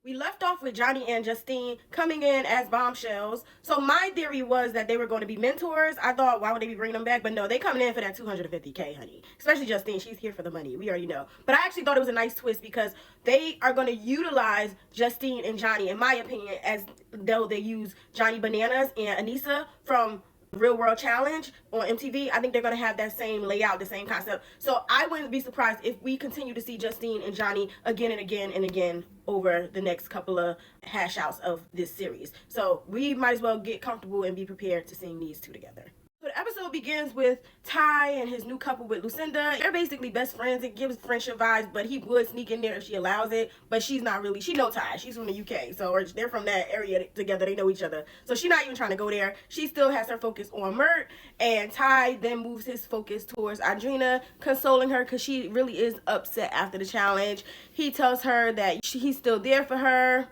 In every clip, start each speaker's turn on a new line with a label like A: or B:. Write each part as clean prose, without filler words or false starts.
A: We left off with Johnny and Justine coming in as bombshells. So my theory was that they were going to be mentors. I thought, why would they be bringing them back? But no, they coming in for that 250K, honey. Especially Justine, she's here for the money. We already know. But I actually thought it was a nice twist because they are going to utilize Justine and Johnny, in my opinion, as though they use Johnny Bananas and Anissa from Real World Challenge on MTV. I think they're going to have that same layout, the same concept. So I wouldn't be surprised if we continue to see Justine and Johnny again and again and again over the next couple of hash outs of this series. So we might as well get comfortable and be prepared to seeing these two together. So the episode begins with Ty and his new couple with Lucinda. They're basically best friends. It gives friendship vibes, but he would sneak in there if she allows it. But she's not really. She know Ty. She's from the UK, so or they're from that area together. They know each other. So she's not even trying to go there. She still has her focus on Mert, and Ty then moves his focus towards Audrina, consoling her because she really is upset after the challenge. He tells her that he's still there for her.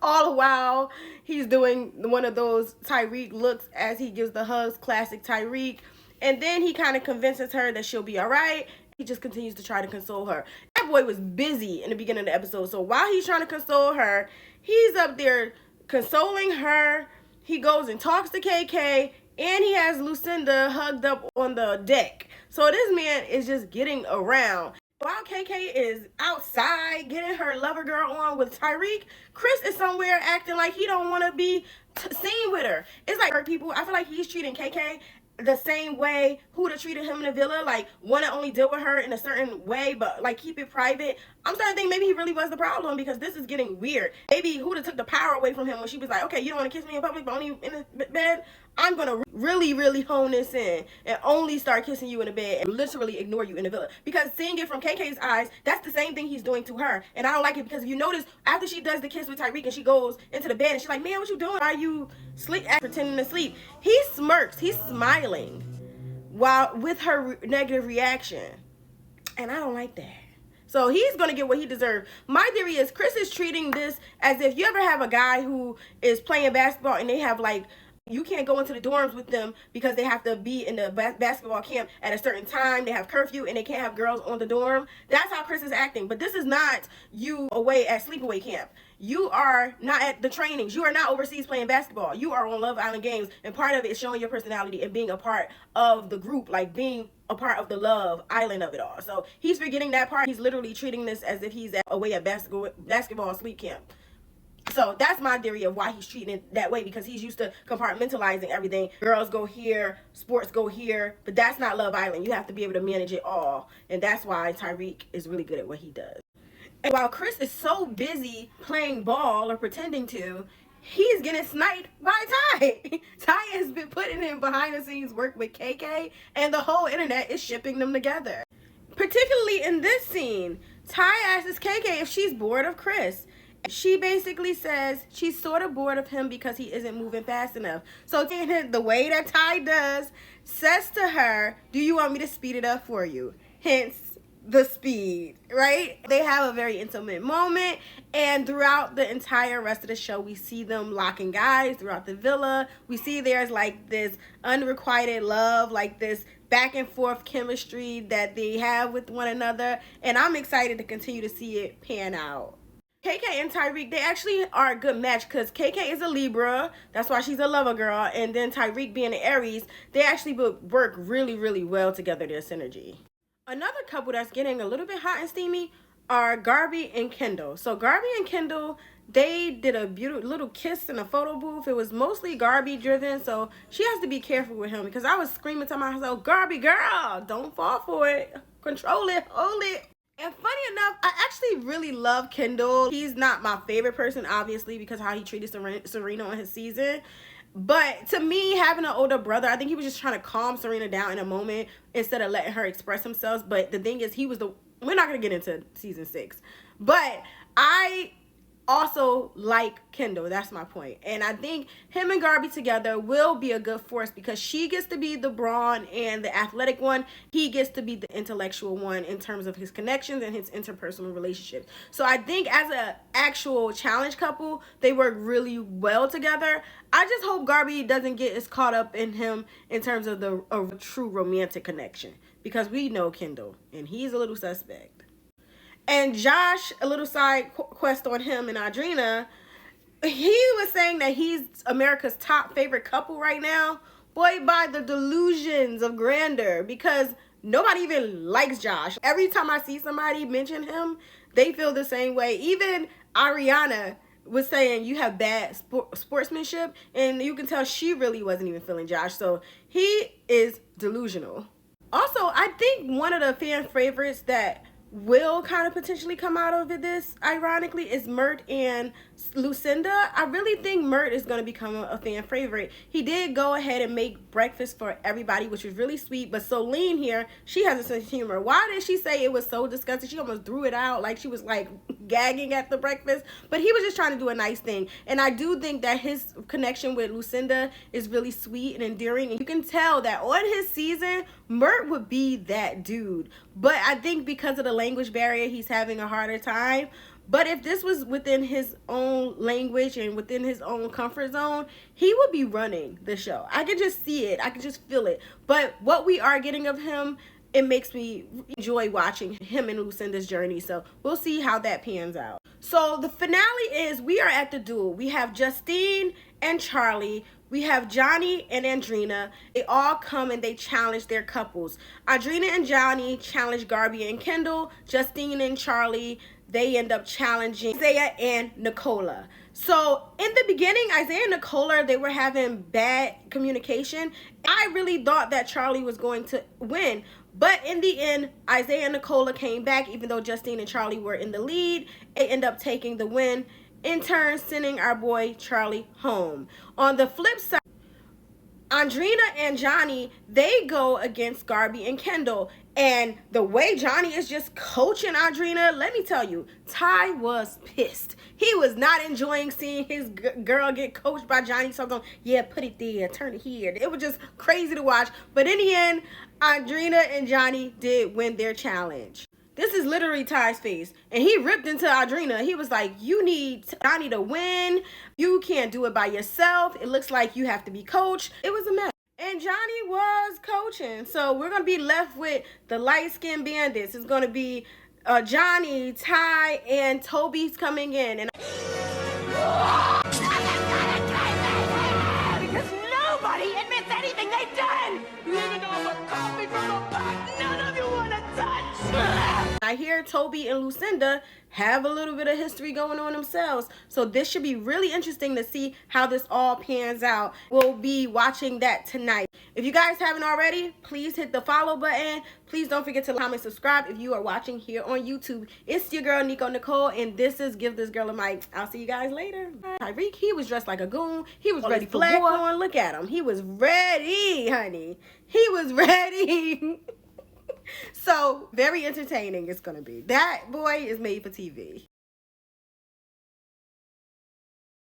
A: All the while, he's doing one of those Tyreek looks as he gives the hugs, classic Tyreek. And then he kind of convinces her that she'll be all right. He just continues to try to console her. That boy was busy in the beginning of the episode. So while he's trying to console her, he's up there consoling her. He goes and talks to KK. And he has Lucinda hugged up on the deck. So this man is just getting around. While KK is outside getting her lover girl on with Tyreek, Chris is somewhere acting like he don't want to be seen with her. It's like people, I feel like he's treating KK the same way Huda treated him in the villa, like want to only deal with her in a certain way, but like keep it private. I'm starting to think maybe he really was the problem because this is getting weird. Maybe Huda took the power away from him when she was like, okay, you don't want to kiss me in public, but only in the bed. I'm gonna really hone this in and only start kissing you in the bed and literally ignore you in the villa. Because seeing it from KK's eyes, that's the same thing he's doing to her. And I don't like it because if you notice, after she does the kiss with Tyreek and she goes into the bed and she's like, man, what you doing? Are you pretending to sleep? He smirks, he's smiling while with her negative reaction. And I don't like that. So he's going to get what he deserves. My theory is Chris is treating this as if you ever have a guy who is playing basketball and they have like, you can't go into the dorms with them because they have to be in the basketball camp at a certain time. They have curfew and they can't have girls on the dorm. That's how Chris is acting. But this is not you away at sleepaway camp. You are not at the trainings. You are not overseas playing basketball. You are on Love Island games. And part of it is showing your personality and being a part of the group, like being a part of the Love Island of it all. So he's forgetting that part. He's literally treating this as if he's away at basketball sleep camp. So that's my theory of why he's treating it that way, because he's used to compartmentalizing everything. Girls go here, sports go here, but that's not Love Island. You have to be able to manage it all. And that's why Tyreek is really good at what he does. And while Chris is so busy playing ball or pretending to, he's getting sniped by Ty. Ty has been putting in behind the scenes work with KK, and the whole internet is shipping them together. Particularly in this scene, Ty asks KK if she's bored of Chris. She basically says she's sort of bored of him because he isn't moving fast enough. So the way that Ty does, says to her, do you want me to speed it up for you? Hence the speed, right? They have a very intimate moment, and throughout the entire rest of the show, we see them locking eyes throughout the villa. We see there's like this unrequited love, like this back and forth chemistry that they have with one another, and I'm excited to continue to see it pan out. KK and Tyreek, they actually are a good match because KK is a Libra. That's why she's a lover girl. And then Tyreek being an Aries, they actually work really well together, their synergy. Another couple that's getting a little bit hot and steamy are Garby and Kendall. So Garby and Kendall, they did a beautiful little kiss in a photo booth. It was mostly Garby driven, so she has to be careful with him because I was screaming to myself, Garby girl, don't fall for it. Control it, hold it. And funny enough, I actually really love Kendall. He's not my favorite person, obviously, because how he treated Serena on his season. But to me, having an older brother, I think he was just trying to calm Serena down in a moment instead of letting her express himself. But the thing is, we're not going to get into season 6. But I also like Kendall. That's my point. And I think him and Garby together will be a good force because she gets to be the brawn and the athletic one. He gets to be the intellectual one in terms of his connections and his interpersonal relationships. So I think as an actual challenge couple, they work really well together. I just hope Garby doesn't get as caught up in him in terms of a true romantic connection, because we know Kendall and he's a little suspect. And Josh, a little side quest on him and Audrina, he was saying that he's America's top favorite couple right now. Boy, by the delusions of grandeur, because nobody even likes Josh. Every time I see somebody mention him, they feel the same way. Even Ariana was saying you have bad sportsmanship, and you can tell she really wasn't even feeling Josh. So he is delusional. Also, I think one of the fan favorites that will kind of potentially come out of this, ironically, is Mert and Lucinda. I really think Mert is going to become a fan favorite. He did go ahead and make breakfast for everybody, which was really sweet. But Soleil here, she has a sense of humor. Why did she say it was so disgusting? She almost threw it out, like she was like gagging at the breakfast. But he was just trying to do a nice thing. And I do think that his connection with Lucinda is really sweet and endearing. And you can tell that on his season, Mert would be that dude. But I think because of the language barrier, he's having a harder time. But if this was within his own language and within his own comfort zone, he would be running the show. I could just see it. I could just feel it. But what we are getting of him, it makes me enjoy watching him and Lucinda's journey. So we'll see how that pans out. So the finale is, we are at the duel. We have Justine and Charlie. We have Johnny and Audrina. They all come and they challenge their couples. Audrina and Johnny challenge Garby and Kendall. Justine and Charlie, they end up challenging Isaiah and Nicola. So in the beginning, Isaiah and Nicola, they were having bad communication. I really thought that Charlie was going to win. But in the end, Isaiah and Nicola came back, even though Justine and Charlie were in the lead. They end up taking the win, in turn sending our boy Charlie home. On the flip side, Audrina and Johnny, they go against Garby and Kendall. And the way Johnny is just coaching Audrina, let me tell you, Ty was pissed. He was not enjoying seeing his girl get coached by Johnny. So I'm going, yeah, put it there, turn it here. It was just crazy to watch. But in the end, Audrina and Johnny did win their challenge. This is literally Ty's face. And he ripped into Audrina. He was like, you need Johnny to win. You can't do it by yourself. It looks like you have to be coached. It was a mess. And Johnny was coaching. So we're going to be left with the light-skinned bandits. It's going to be Johnny, Ty, and Toby's coming in. And
B: because nobody admits anything they've done. Living off a coffee from a pot none of you want to touch.
A: I hear Toby and Lucinda have a little bit of history going on themselves. So this should be really interesting to see how this all pans out. We'll be watching that tonight. If you guys haven't already, please hit the follow button. Please don't forget to comment, subscribe if you are watching here on YouTube. It's your girl, Nico Nicole, and this is Give This Girl a Mic. I'll see you guys later. Tyreek, he was dressed like a goon. He was ready for war. Look at him. He was ready, honey. He was ready. So, very entertaining it's going to be. That boy is made for TV.